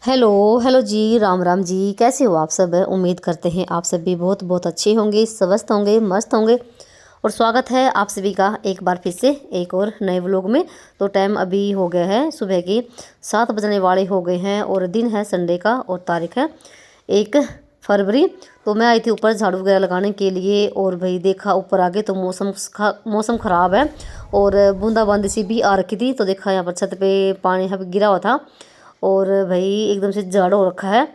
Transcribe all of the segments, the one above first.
Hello hello जी, राम राम जी। कैसे हो आप सब? उम्मीद करते हैं आप सब भी बहुत बहुत अच्छे होंगे, स्वस्थ होंगे, मस्त होंगे। और स्वागत है आप सभी का एक बार फिर से एक और नए व्लॉग में। तो टाइम अभी हो गया है सुबह के 7 बजने वाले हो गए हैं और दिन है संडे का और तारीख है 1 फरवरी। तो मैं आई थी ऊपर झाड़ू वगैरह लगाने के लिए और भाई देखा ऊपर आगे तो मौसम ख़राब है और बूंदाबांदी सी भी आ रखी थी। तो देखा यहाँ पर छत पे पानी यहाँ पे गिरा हुआ था और भाई एकदम से जाड़ा हो रखा है।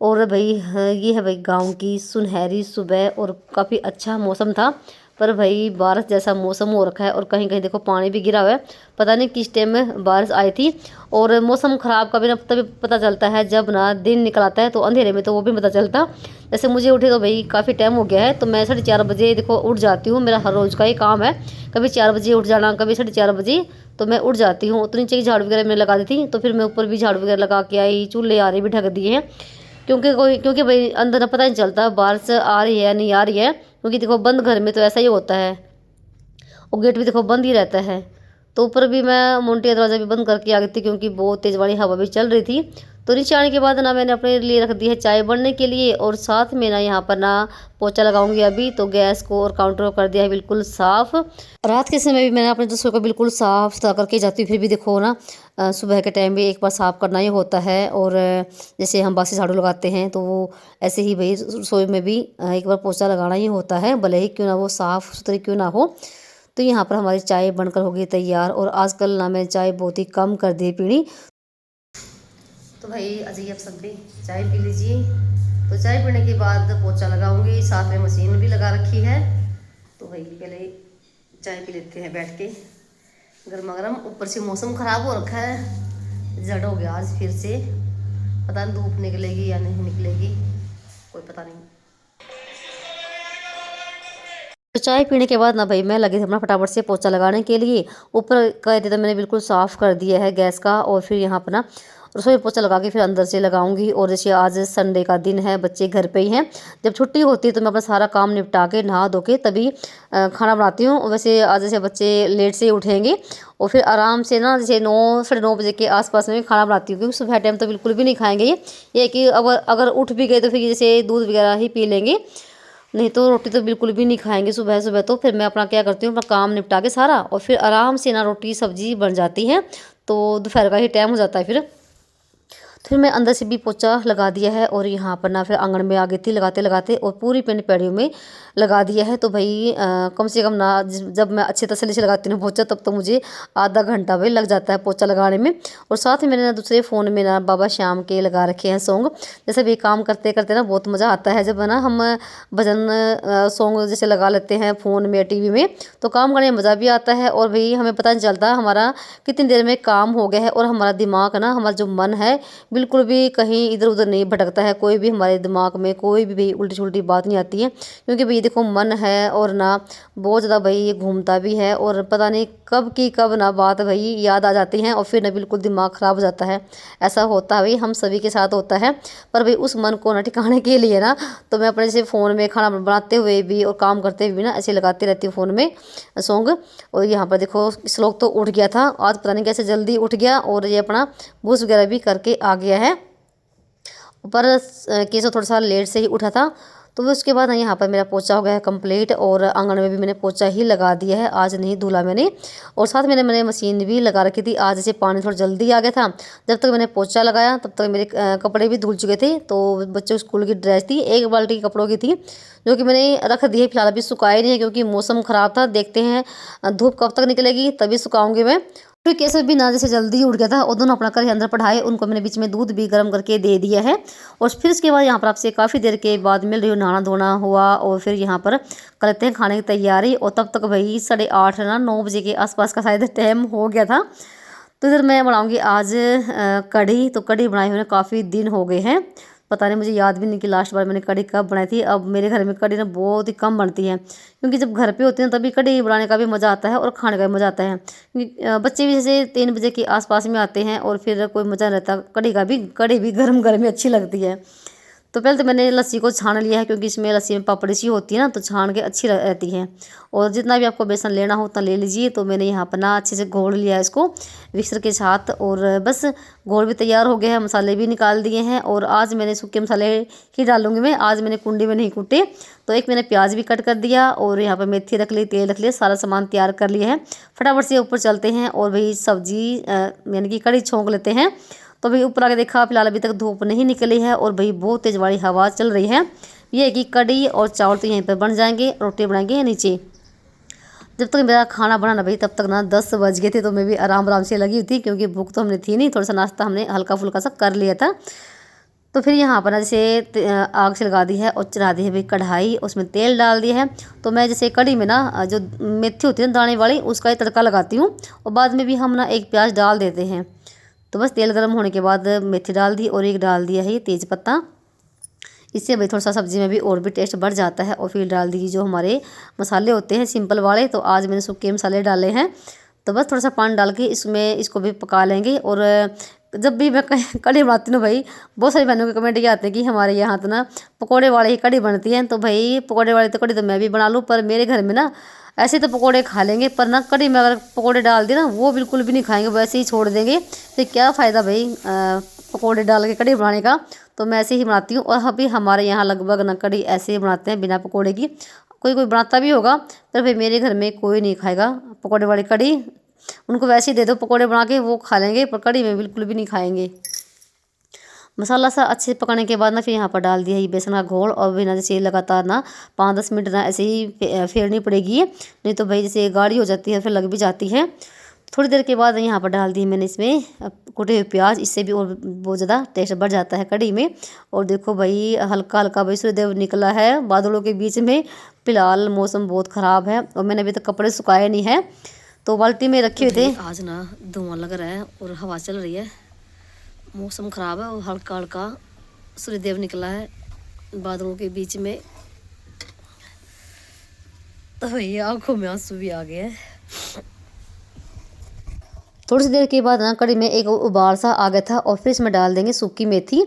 और भाई हाँ, ये है भाई गांव की सुनहरी सुबह और काफ़ी अच्छा मौसम था। पर भाई बारिश जैसा मौसम हो रखा है और कहीं कहीं देखो पानी भी गिरा हुआ है। पता नहीं किस टाइम में बारिश आई थी। और मौसम ख़राब का भी ना तभी पता चलता है जब ना दिन निकल आता है, तो अंधेरे में तो वो भी पता चलता। जैसे मुझे उठे तो भाई काफ़ी टाइम हो गया है, तो मैं 4:30 बजे देखो उठ जाती हूँ। मेरा हर रोज़ का ही काम है, कभी 4 बजे उठ जाना, कभी 4:30 बजे। तो मैं उठ जाती हूँ, तो नीचे की झाड़ू वगैरह मैंने लगा दी थी। तो फिर मैं ऊपर भी झाड़ू वगैरह लगा के आई, चूल्हे आरे भी ढक दिए हैं। क्योंकि भाई अंदर ना पता नहीं चलता बारिश आ रही है नहीं आ रही है, क्योंकि देखो बंद घर में तो ऐसा ही होता है और गेट भी देखो बंद ही रहता है। तो ऊपर भी मैं मोन्टी का दरवाज़ा भी बंद करके आ गई थी, क्योंकि बहुत तेज़ वाली हवा भी चल रही थी। तो नीचे आने के बाद ना मैंने अपने लिए रख दी है चाय बनने के लिए, और साथ में ना यहाँ पर ना पोछा लगाऊंगी अभी। तो गैस को और काउंटर को कर दिया है बिल्कुल साफ़। रात के समय भी मैंने अपने रसोई को बिल्कुल साफ़ सुथरा करके जाती हूँ। फिर भी देखो ना सुबह के टाइम भी एक बार साफ़ करना ही होता है। और जैसे हम बासी झाड़ू लगाते हैं तो वो ऐसे ही भाई रसोई में भी एक बार पोछा लगाना ही होता है, भले ही क्यों ना वो साफ़ सुथरी क्यों ना हो। तो यहाँ पर हमारी चाय बनकर हो गई तैयार। और आजकल ना मैं चाय बहुत ही कम कर दी पीनी। तो भाई अजय आप सब भी चाय पी लीजिए। तो चाय पीने के बाद पोछा लगाऊंगी, साथ में मशीन भी लगा रखी है। तो भाई पहले चाय पी लेते हैं बैठ के गर्मा गर्म। ऊपर से मौसम ख़राब हो रखा है, जड़ हो गया आज फिर से। पता नहीं धूप निकलेगी या नहीं निकलेगी, कोई पता नहीं। तो चाय पीने के बाद ना भाई मैं लगी थी अपना फटाफट से पोछा लगाने के लिए। ऊपर कह थे तो मैंने बिल्कुल साफ़ कर दिया है गैस का। और फिर यहाँ पर ना रसोई पोछा लगा के फिर अंदर से लगाऊंगी। और जैसे आज संडे का दिन है, बच्चे घर पे ही हैं। जब छुट्टी होती है तो मैं अपना सारा काम निपटा के नहा धो के तभी खाना बनाती हूँ। वैसे आज जैसे बच्चे लेट से उठेंगे और फिर आराम से ना जैसे 9 साढ़े 9 बजे के आसपास में खाना बनाती हूँ, क्योंकि सुबह टाइम तो बिल्कुल भी नहीं खाएंगे ये है कि अगर अगर उठ भी गए तो फिर जैसे दूध वगैरह ही पी लेंगे, नहीं तो रोटी तो बिल्कुल भी नहीं खाएंगे सुबह सुबह। तो फिर मैं अपना क्या करती हूँ, अपना काम निपटा के सारा और फिर आराम से ना रोटी सब्जी बन जाती है। तो दोपहर का ही टाइम हो जाता है। फिर मैं अंदर से भी पोछा लगा दिया है और यहाँ पर ना फिर आंगन में आ गई थी लगाते लगाते और पूरी पेड़ पैड़ियों में लगा दिया है। तो भाई कम से कम ना जब मैं अच्छी तसल्ली से लगाती हूँ पोछा, तब तो मुझे आधा घंटा भाई लग जाता है पोछा लगाने में। और साथ ही मैंने ना दूसरे फ़ोन में ना बाबा श्याम के लगा रखे हैं सॉन्ग। जैसे भी काम करते करते ना बहुत मज़ा आता है जब है ना हम भजन सॉन्ग जैसे लगा लेते हैं फ़ोन में या टीवी में, तो काम करने में मज़ा भी आता है। और भाई हमें पता नहीं चलता हमारा कितनी देर में काम हो गया है, और हमारा दिमाग ना हमारा जो मन है बिल्कुल भी कहीं इधर उधर नहीं भटकता है। कोई भी हमारे दिमाग में कोई भी उल्टी छुल्टी बात नहीं आती है, क्योंकि भाई देखो मन है और ना बहुत ज़्यादा भाई ये घूमता भी है। और पता नहीं कब की कब ना बात भाई याद आ जाती हैं और फिर ना बिल्कुल दिमाग ख़राब हो जाता है। ऐसा होता है भाई, हम सभी के साथ होता है। पर भाई उस मन को ना ठिकाने के लिए ना तो मैं अपने जैसे फ़ोन में खाना बनाते हुए भी और काम करते हुए भी ना ऐसे लगाती रहती हूँ फ़ोन में सॉन्ग। और यहाँ पर देखो श्लोक तो उठ गया था आज, पता नहीं कैसे जल्दी उठ गया और ये अपना बूस वगैरह भी करके आ गया है। पर केसव थोड़ा सा लेट से ही उठा था। तो फिर उसके बाद यहाँ पर मेरा पोछा हो गया है कंप्लीट और आंगन में भी मैंने पोछा ही लगा दिया है, आज नहीं धुला मैंने। और साथ में मैंने मशीन भी लगा रखी थी, आज जैसे पानी थोड़ा जल्दी आ गया था। जब तक मैंने पोछा लगाया तब तक मेरे कपड़े भी धुल चुके थे। तो बच्चों की स्कूल की ड्रेस थी, एक बाल्टी कपड़ों की थी, जो कि मैंने रख दी है। फिलहाल अभी सुखाए नहीं है क्योंकि मौसम ख़राब था। देखते हैं धूप कब तक निकलेगी तभी सुखाऊंगी मैं। फिर कैसे भी ना जैसे जल्दी उठ गया था और दोनों अपना कर अंदर पढ़ाए, उनको मैंने बीच में दूध भी गर्म करके दे दिया है। और फिर उसके बाद यहाँ पर आपसे काफ़ी देर के बाद मिल रही हूँ, नहाना धोना हुआ और फिर यहाँ पर करते हैं खाने की तैयारी। और तब तक भाई 8:30 ना 9 बजे के आसपास का शायद टाइम हो गया था। तो इधर मैं बनाऊँगी आज कढ़ी। तो कढ़ी बनाए हुए काफ़ी दिन हो गए हैं, पता नहीं मुझे याद भी नहीं कि लास्ट बार मैंने कढ़ी कब बनाई थी। अब मेरे घर में कढ़ी ना बहुत ही कम बनती है, क्योंकि जब घर पे होते हैं तभी कढ़ी बनाने का भी मज़ा आता है और खाने का भी मज़ा आता है। क्योंकि बच्चे भी जैसे 3 बजे के आसपास में आते हैं और फिर कोई मज़ा नहीं रहता कढ़ी का भी। कढ़ी भी गर्म गर्म ही अच्छी लगती है। तो पहले तो मैंने लस्सी को छान लिया है, क्योंकि इसमें लस्सी में पापड़ी सी होती है ना, तो छान के अच्छी रहती है। और जितना भी आपको बेसन लेना हो उतना ले लीजिए। तो मैंने यहाँ पर ना अच्छे से घोल लिया है इसको मिक्सर के साथ, और बस घोल भी तैयार हो गया है, मसाले भी निकाल दिए हैं। और आज मैंने सूखे मसाले ही डालूंगी मैं, आज मैंने कुंडी में नहीं कूटे। तो एक मैंने प्याज भी कट कर दिया, और यहाँ पर मेथी रख ली, तेल रख लिया, सारा सामान तैयार कर लिया है। फटाफट से ऊपर चलते हैं और भाई सब्जी यानी कि कढ़ी छोंक लेते हैं। तो भाई ऊपर आके देखा, फिलहाल अभी तक धूप नहीं निकली है और भाई बहुत तेज वाली हवा चल रही है। ये है कि कढ़ी और चावल तो यहीं पर बन जाएंगे, रोटी बनाएंगे नीचे। जब तक मेरा खाना बना ना भाई, तब तक ना 10 बज गए थे। तो मैं भी आराम आराम से लगी हुई थी, क्योंकि भूख तो हमने थी नहीं, थोड़ा सा नाश्ता हमने हल्का फुल्का सा कर लिया था। तो फिर यहाँ पर ना जैसे आग से लगा दी है और चढ़ा दी है भाई कढ़ाई, उसमें तेल डाल दिया है। तो मैं जैसे कढ़ी में ना जो मेथी होती है ना दाने वाली, उसका ही तड़का लगाती हूँ, और बाद में भी हम ना एक प्याज डाल देते हैं। तो बस तेल गर्म होने के बाद मेथी डाल दी, और एक डाल दिया है ये तेज़ पत्ता। इससे भाई थोड़ा सा सब्ज़ी में भी और भी टेस्ट बढ़ जाता है। और फिर डाल दीजिए जो हमारे मसाले होते हैं सिंपल वाले, तो आज मैंने सूखे मसाले डाले हैं। तो बस थोड़ा सा पानी डाल के इसमें इसको भी पका लेंगे। और जब भी मैं कढ़ी बनाती हूँ भाई, बहुत सारी बहनों के कमेंट ये आते हैं कि हमारे यहाँ तो ना पकौड़े वाली ही कढ़ी बनती है। तो भाई पकौड़े वाली तो कढ़ी तो मैं भी बना लूँ, पर मेरे घर में ना ऐसे तो पकौड़े खा लेंगे, पर ना कढ़ी में अगर पकौड़े डाल दिए ना, वो बिल्कुल भी नहीं खाएंगे, वैसे ही छोड़ देंगे। तो क्या फ़ायदा भाई पकौड़े डाल के कढ़ी बनाने का। तो मैं ऐसे ही बनाती हूँ। और अभी हमारे यहाँ लगभग ना कढ़ी ऐसे ही बनाते हैं बिना पकौड़े की। कोई कोई बनाता भी होगा, पर भाई मेरे घर में कोई नहीं खाएगा पकौड़े वाली कढ़ी। उनको वैसे ही दे दो पकौड़े बना के, वो खा लेंगे, पर कढ़ी में बिल्कुल भी नहीं खाएंगे। मसाला सा अच्छे से पकाने के बाद ना फिर यहाँ पर डाल दिया ये बेसन का घोल। और भी ना जैसे लगातार ना 5-10 मिनट ना ऐसे ही फेरनी पड़ेगी, नहीं तो भाई जैसे गाढ़ी हो जाती है फिर लग भी जाती है। थोड़ी देर के बाद यहाँ पर डाल दी मैंने इसमें कुटे हुए प्याज, इससे भी और बहुत ज़्यादा टेस्ट बढ़ जाता है कढ़ी में। और देखो भाई हल्का हल्का भाई सूर्यदेव निकला है बादलों के बीच में। फिलहाल मौसम बहुत ख़राब है, और मैंने अभी तक कपड़े सुखाए नहीं है, तो बाल्टी में रखे हुए थे। आज ना धुआं लग रहा है और हवा चल रही है, मौसम ख़राब है, और हल्का हल्का सूर्यदेव निकला है बादलों के बीच में। तो भैया आंखों में आंसू भी आ गए हैं। थोड़ी सी देर के बाद ना कढ़ी में एक उबाल सा आ गया था, और फिर इसमें डाल देंगे सूखी मेथी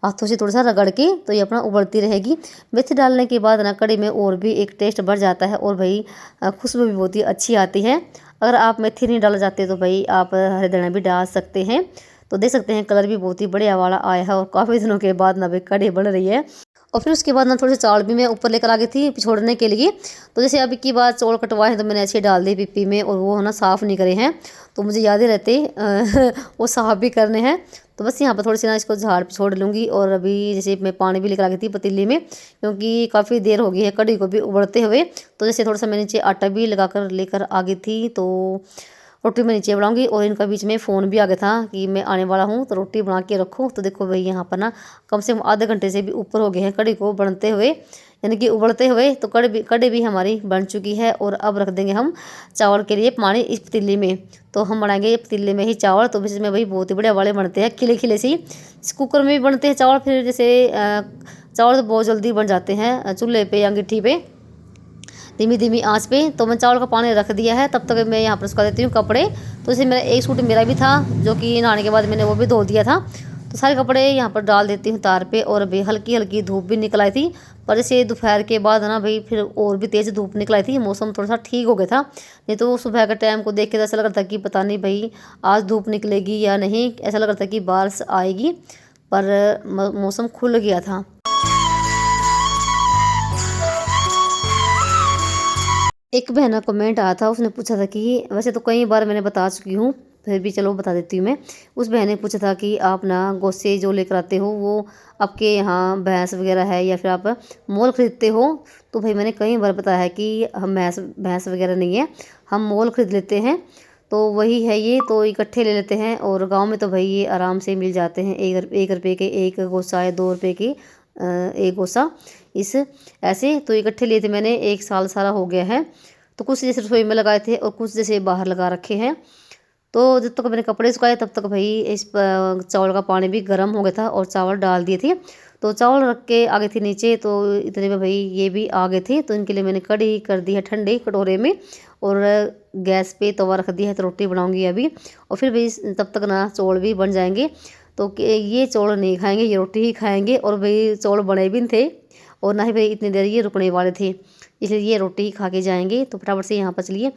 हाथों से थोड़ा सा रगड़ के, तो ये अपना उबलती रहेगी। मेथी डालने के बाद ना कढ़ी में और भी एक टेस्ट बढ़ जाता है, और भाई खुशबू भी बहुत ही अच्छी आती है। अगर आप मेथी नहीं डालना चाहते तो भाई आप हरे धनिया भी डाल सकते हैं। तो देख सकते हैं कलर भी बहुत ही बढ़िया वाला आया है, और काफ़ी दिनों के बाद ना भाई कढ़ी बन रही है। और फिर उसके बाद ना थोड़े से चावल भी मैं ऊपर लेकर आ गई थी पिछोड़ने के लिए। तो जैसे अभी की बार चावल कटवाए हैं, तो मैंने ऐसे डाल दिए पिप्पी में, और वो है ना साफ़ नहीं करे हैं, तो मुझे याद ही रहते वो साफ़ भी करने हैं। तो बस यहाँ पर थोड़ी सी ना इसको झाड़ छोड़ लूँगी। और अभी जैसे मैं पानी भी लेकर आ गई थी पतीली में, क्योंकि काफ़ी देर हो गई है कढ़ी को भी उबलते हुए। तो जैसे थोड़ा सा मैं नीचे आटा भी लगा कर लेकर आ गई थी, तो रोटी मैं नीचे बनाऊंगी। और इनका बीच में फ़ोन भी आ गया था कि मैं आने वाला हूँ, तो रोटी बना के रखो। तो देखो भाई यहाँ पर ना कम से कम आधे घंटे से भी ऊपर हो गए हैं कढ़ी को बनते हुए, यानी कि उबलते हुए। तो कढ़ी भी हमारी बन चुकी है। और अब रख देंगे हम चावल के लिए पानी इस पतीली में। तो हम बनाएंगे ये पतीले में ही चावल। तो इसमें भाई बहुत ही बढ़िया वाले बनते हैं, खिले खिले से ही। कुकर में भी बनते हैं चावल, फिर जैसे चावल तो बहुत जल्दी बन जाते हैं चूल्हे पर या अंगीठी पे धीमी धीमी आंच पे। तो मैं चावल का पानी रख दिया है, तब तक मैं यहाँ पर सुखा देती हूँ कपड़े। तो जैसे मेरा एक सूट मेरा भी था, जो कि नहाने के बाद मैंने वो भी धो दिया था। तो सारे कपड़े यहाँ पर डाल देती हूँ तार पे। और अभी हल्की हल्की धूप भी निकल आई थी, पर जैसे दोपहर के बाद ना भाई फिर और भी तेज़ धूप निकल आई थी, मौसम थोड़ा सा ठीक हो गया था। नहीं तो सुबह का टाइम को देख के ऐसा लग रहा था कि पता नहीं भाई आज धूप निकलेगी या नहीं, ऐसा लग रहा था कि बारिश आएगी, पर मौसम खुल गया था। एक बहन का कमेंट आया था, उसने पूछा था कि वैसे तो कई बार मैंने बता चुकी हूँ, फिर भी चलो बता देती हूँ मैं। उस बहन ने पूछा था कि आप ना गोसे जो लेकर आते हो वो आपके यहाँ भैंस वगैरह है या फिर आप मोल खरीदते हो। तो भाई मैंने कई बार बताया है कि हम भैंस वगैरह नहीं है, हम मोल खरीद लेते हैं। तो वही है ये, तो इकट्ठे ले लेते हैं। और गाँव में तो भाई ये आराम से मिल जाते हैं, 1 रुपये के एक गोसा या 2 रुपये के एक गोसा इस ऐसे। तो इकट्ठे लिए थे मैंने, 1 साल सारा हो गया है। तो कुछ जैसे रसोई में लगाए थे और कुछ जैसे बाहर लगा रखे हैं। तो जब तक मैंने कपड़े सुखाए तब तक भाई इस चावल का पानी भी गर्म हो गया था, और चावल डाल दिए थे। तो चावल रख के आ गए थे नीचे, तो इतने में भाई ये भी आ गए थे। तो इनके लिए मैंने कढ़ी कर दी है ठंडी कटोरे में, और गैस पे तवा रख दिया है। तो रोटी बनाऊंगी अभी, और फिर भी तब तक ना चौल भी बन जाएंगे। तो ये चावल नहीं खाएंगे, ये रोटी ही खाएंगे। और भाई चावल बने भी नहीं थे और ना ही भाई इतनी देर ये रुकने वाले थे, इसलिए ये रोटी ही खा के जाएंगे। तो फटाफट से यहाँ पर चलिए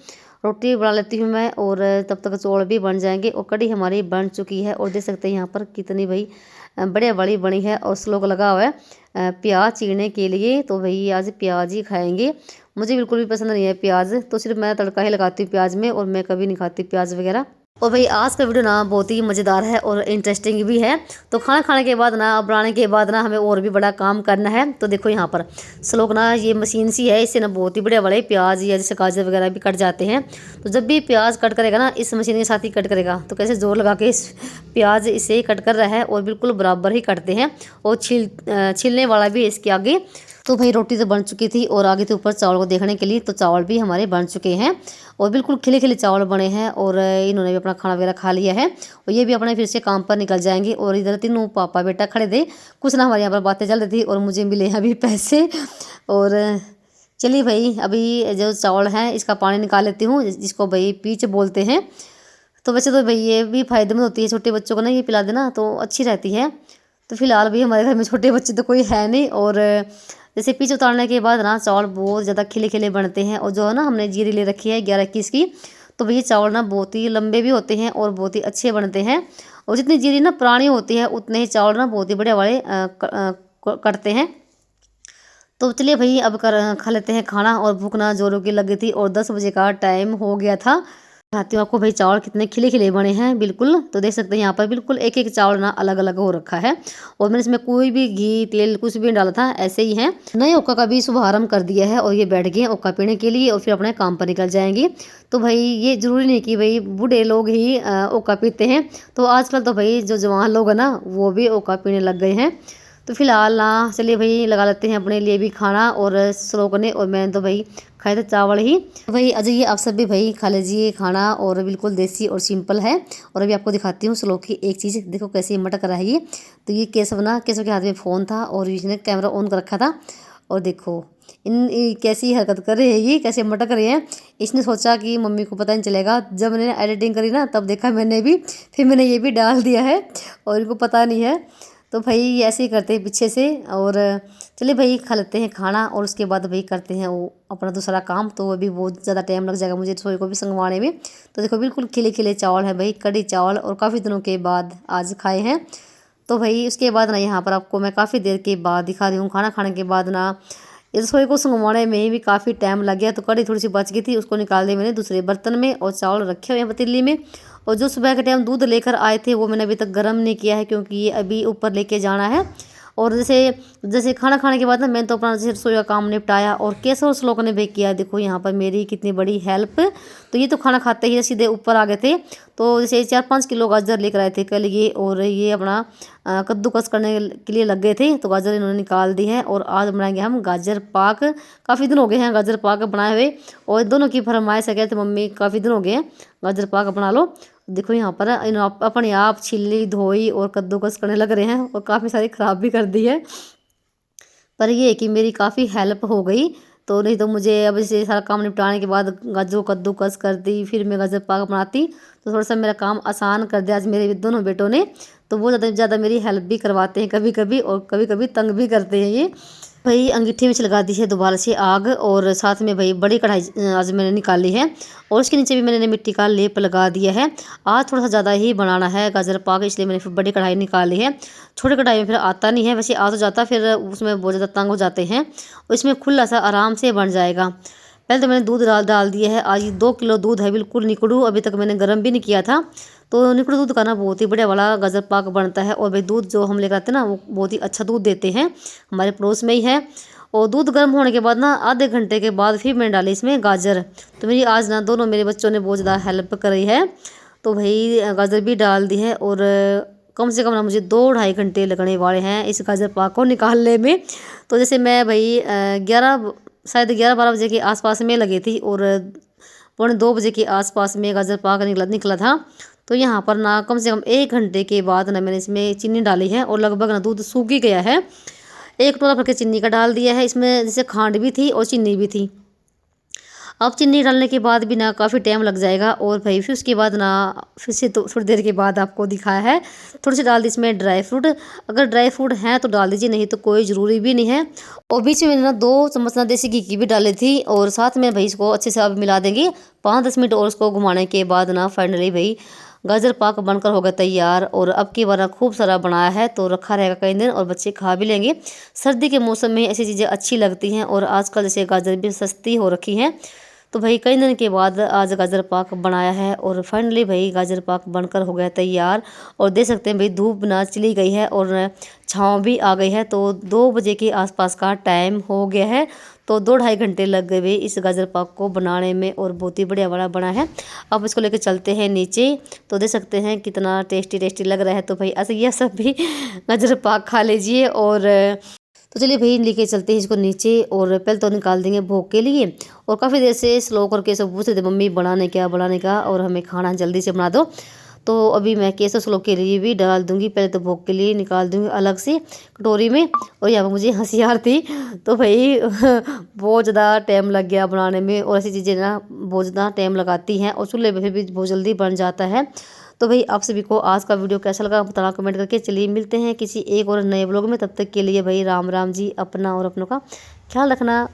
रोटी बना लेती हूँ मैं, और तब तक चावल भी बन जाएंगे। और कढ़ी हमारी बन चुकी है और देख सकते हैं यहाँ पर कितनी भाई बढ़िया बड़ी बनी है। और स्लोक लगा हुआ है प्याज चीरने के लिए। तो भाई आज प्याज ही खाएंगे, मुझे बिल्कुल भी पसंद नहीं है प्याज, तो सिर्फ मैं तड़का ही लगाती हूँ प्याज में, और मैं कभी नहीं खाती प्याज वगैरह। और भाई आज का वीडियो ना बहुत ही मज़ेदार है और इंटरेस्टिंग भी है। तो खाना खाने के बाद ना, बनाने के बाद ना, हमें और भी बड़ा काम करना है। तो देखो यहाँ पर स्लोक ना, ये मशीन सी है, इससे ना बहुत ही बड़े बड़े प्याज या जैसे गाजर वगैरह भी कट जाते हैं। तो जब भी प्याज कट करेगा ना, इस मशीन के साथ ही कट करेगा। तो कैसे जोर लगा के इस प्याज इसे ही कट कर रहा है, और बिल्कुल बराबर ही कटते हैं। और छीलने वाला भी इसके आगे। तो भाई रोटी तो बन चुकी थी और आगे थे ऊपर चावल को देखने के लिए। तो चावल भी हमारे बन चुके हैं और बिल्कुल खिले खिले चावल बने हैं। और इन्होंने भी अपना खाना वगैरह खा लिया है और ये भी अपने फिर से काम पर निकल जाएंगे। और इधर तीनों पापा बेटा खड़े थे, कुछ ना हमारे यहाँ पर बातें चल रही थी, और मुझे मिले हैं अभी पैसे। और चलिए भाई अभी जो चावल है इसका पानी निकाल लेती हूँ, जिसको भाई पीच बोलते हैं। तो वैसे तो भाई ये भी फ़ायदेमंद होती है, छोटे बच्चों को ना ये पिला देना तो अच्छी रहती है। तो फिलहाल भी हमारे घर में छोटे बच्चे तो कोई है नहीं। और जैसे पीच उतारने के बाद ना चावल बहुत ज़्यादा खिले खिले बनते हैं। और जो है ना, हमने जीरी ले रखी है 11-21 की, तो भैया चावल ना बहुत ही लंबे भी होते हैं और बहुत ही अच्छे बनते हैं। और जितनी जीरी ना पुरानी होती है उतने ही चावल ना बहुत ही बढ़िया वाले कटते हैं। तो चलिए भाई अब खा लेते हैं खाना, और भूख ना जोरों की लगी थी और 10 बजे का टाइम हो गया था। दिखाती हूँ आपको भाई चावल कितने खिले खिले बने हैं बिल्कुल। तो देख सकते हैं यहाँ पर बिल्कुल एक एक चावल ना अलग अलग हो रखा है, और मैंने इसमें कोई भी घी तेल कुछ भी नहीं डाला था, ऐसे ही है। नए ओक्का का भी शुभारंभ कर दिया है और ये बैठ गए ओक्का पीने के लिए और फिर अपने काम पर निकल जाएंगे। तो भाई ये ज़रूरी नहीं कि भाई बूढ़े लोग ही ओक्का पीते हैं, तो आजकल तो भाई जो जवान लोग हैं ना वो भी ओक्का पीने लग गए हैं। तो फिलहाल ना चलिए भाई लगा लेते हैं अपने लिए भी खाना, और श्लोक ने और मैंने तो भाई खाए थे चावल ही। तो भाई अजय ये आप सब भी भाई खा लीजिए खाना, और बिल्कुल देसी और सिंपल है। और अभी आपको दिखाती हूँ श्लोक की एक चीज़, देखो कैसे मटक रहा है ये। तो ये केशव के हाथ में फ़ोन था और इसने कैमरा ऑन कर रखा था, और देखो कैसी हरकत कर रहे हैं, ये कैसे मटक रहे हैं। इसने सोचा कि मम्मी को पता नहीं चलेगा। जब मैंने एडिटिंग करी ना तब देखा मैंने भी, फिर मैंने ये भी डाल दिया है और इनको पता नहीं है। तो भाई ऐसे ही करते हैं पीछे से। और चलिए भाई खा लेते हैं खाना, और उसके बाद भाई करते हैं वो अपना दूसरा काम। तो अभी बहुत ज़्यादा टाइम लग जाएगा मुझे रसोई को भी संगवाने में। तो देखो बिल्कुल खिले खिले चावल है भाई, कड़ी चावल, और काफ़ी दिनों के बाद आज खाए हैं। तो भाई उसके बाद ना यहाँ पर आपको मैं काफ़ी देर के बाद दिखा रही हूँ। खाना खाने के बाद ना रसोई को संगवाने में भी काफ़ी टाइम लग गया। तो कड़ी थोड़ी सी बच गई थी, उसको निकाल दी मैंने दूसरे बर्तन में, और चावल रखे हुए हैं पतीली में। और जो सुबह के टाइम दूध लेकर आए थे वो मैंने अभी तक गर्म नहीं किया है, क्योंकि ये अभी ऊपर लेके जाना है। और जैसे जैसे खाना खाने के बाद ना मैंने तो अपना जैसे रसोई का काम निपटाया, और कैसे और श्लोक ने भी किया, देखो यहाँ पर मेरी कितनी बड़ी हेल्प। तो ये तो खाना खाते ही सीधे ऊपर आ गए थे। तो जैसे 4-5 किलो गाजर लेकर आए थे कल ये, और ये अपना कद्दूकस करने के लिए लग गए थे। तो गाजर इन्होंने निकाल दी है, और आज बनाएंगे हम गाजर पाक। काफ़ी दिन हो गए हैं गाजर पाक बनाए हुए, और दोनों की फरमाइश है, कहते मम्मी काफ़ी दिन हो गए हैं गाजर पाक बना लो। देखो यहाँ पर अपने आप छिली धोई और कद्दूकस करने लग रहे हैं, और काफ़ी सारी ख़राब भी कर दी है। पर ये है कि मेरी काफ़ी हेल्प हो गई। तो नहीं तो मुझे अब इसे सारा काम निपटाने के बाद गाजर को कद्दूकस कर दी, फिर मैं गाजर पाक बनाती, तो थोड़ा सा मेरा काम आसान कर दिया आज मेरे दोनों बेटों ने। तो वो ज़्यादा मेरी हेल्प भी करवाते हैं कभी कभी, और कभी कभी तंग भी करते हैं ये। भाई अंगीठी में लगा दी है दोबारा से आग, और साथ में भाई बड़ी कढ़ाई आज मैंने निकाली है, और उसके नीचे भी मैंने मिट्टी का लेप लगा दिया है। आज थोड़ा सा ज़्यादा ही बनाना है गाजर पाक, इसलिए मैंने फिर बड़ी कढ़ाई निकाली है। छोटी कढ़ाई में फिर आता नहीं है, वैसे आ तो जाता, फिर उसमें बहुत ज़्यादा तंग हो जाते हैं, और इसमें खुला सा आराम से बन जाएगा। पहले तो मैंने दूध डाल दिया है, आज 2 किलो दूध है, बिल्कुल निकड़ू, अभी तक मैंने गर्म भी नहीं किया था। तो निकड़ू दूध का ना बहुत ही बढ़िया वाला गाजर पाक बनता है। और भाई दूध जो हम लेकर आते हैं ना वो बहुत ही अच्छा दूध देते हैं, हमारे पड़ोस में ही है। और दूध गर्म होने के बाद ना आधे घंटे के बाद फिर मैंने डाली इसमें गाजर। तो मेरी आज ना दोनों मेरे बच्चों ने बहुत ज़्यादा हेल्प करी है। तो भाई गाजर भी डाल दी है, और कम से कम ना मुझे 2-2.5 घंटे लगने वाले हैं इस गाजर पाक को निकालने में। तो जैसे मैं भाई 11-12 बजे के आसपास में लगी थी, और 1:45 बजे के आसपास में गाजर पाक निकला था। तो यहाँ पर ना कम से कम 1 घंटे के बाद ना मैंने इसमें चीनी डाली है, और लगभग ना दूध सूख ही गया है। 1 टोला भर के चीनी का डाल दिया है इसमें, जैसे खांड भी थी और चीनी भी थी। अब चीनी डालने के बाद भी ना काफ़ी टाइम लग जाएगा। और भाई फिर उसके बाद ना फिर से तो थोड़ी देर के बाद आपको दिखाया है, थोड़ी सी डाल दी इसमें ड्राई फ्रूट। अगर ड्राई फ्रूट हैं तो डाल दीजिए, नहीं तो कोई ज़रूरी भी नहीं है। और बीच में ना 2 चम्मच ना देसी घी की भी डाली थी। और साथ में भाई इसको अच्छे से अब मिला देंगे 5-10 मिनट, और उसको घुमाने के बाद ना फाइनली भाई गाजर पाक बनकर हो गया तैयार। और अब की बार खूब सारा बनाया है तो रखा रहेगा कई दिन और बच्चे खा भी लेंगे। सर्दी के मौसम में ऐसी चीज़ें अच्छी लगती हैं, और आजकल जैसे गाजर भी सस्ती हो रखी हैं, तो भाई कई दिन के बाद आज गाजर पाक बनाया है। और फाइनली भाई गाजर पाक बनकर हो गया तैयार। और देख सकते हैं भाई धूप ना चली गई है और छाँव भी आ गई है, तो 2 बजे के आसपास का टाइम हो गया है। तो 2-2.5 घंटे लग गए भाई इस गाजर पाक को बनाने में, और बहुत ही बढ़िया बड़ा बना है। अब इसको लेकर चलते हैं नीचे, तो देख सकते हैं कितना टेस्टी टेस्टी लग रहा है। तो भाई ऐसे यह सब भी गाजर पाक खा लीजिए। और तो चलिए भाई लेके चलते हैं इसको नीचे, और पहले तो निकाल देंगे भोग के लिए। और काफ़ी देर से स्लो करके सब पूछ रहे थे मम्मी बनाने का, और हमें खाना जल्दी से बना दो। तो अभी मैं केसर स्लो के लिए भी डाल दूंगी, पहले तो भोग के लिए निकाल दूंगी अलग से कटोरी में। और यहाँ पर मुझे हंसी आ रही थी, तो भाई बहुत ज़्यादा टाइम लग गया बनाने में, और ऐसी चीज़ें ना बहुत ज़्यादा टाइम लगाती हैं, और चूल्हे पे फिर भी बहुत जल्दी बन जाता है। तो भाई आप सभी को आज का वीडियो कैसा लगा बताना कमेंट करके। चलिए मिलते हैं किसी एक और नए ब्लॉग में, तब तक के लिए भाई राम राम जी। अपना और अपनों का ख्याल रखना।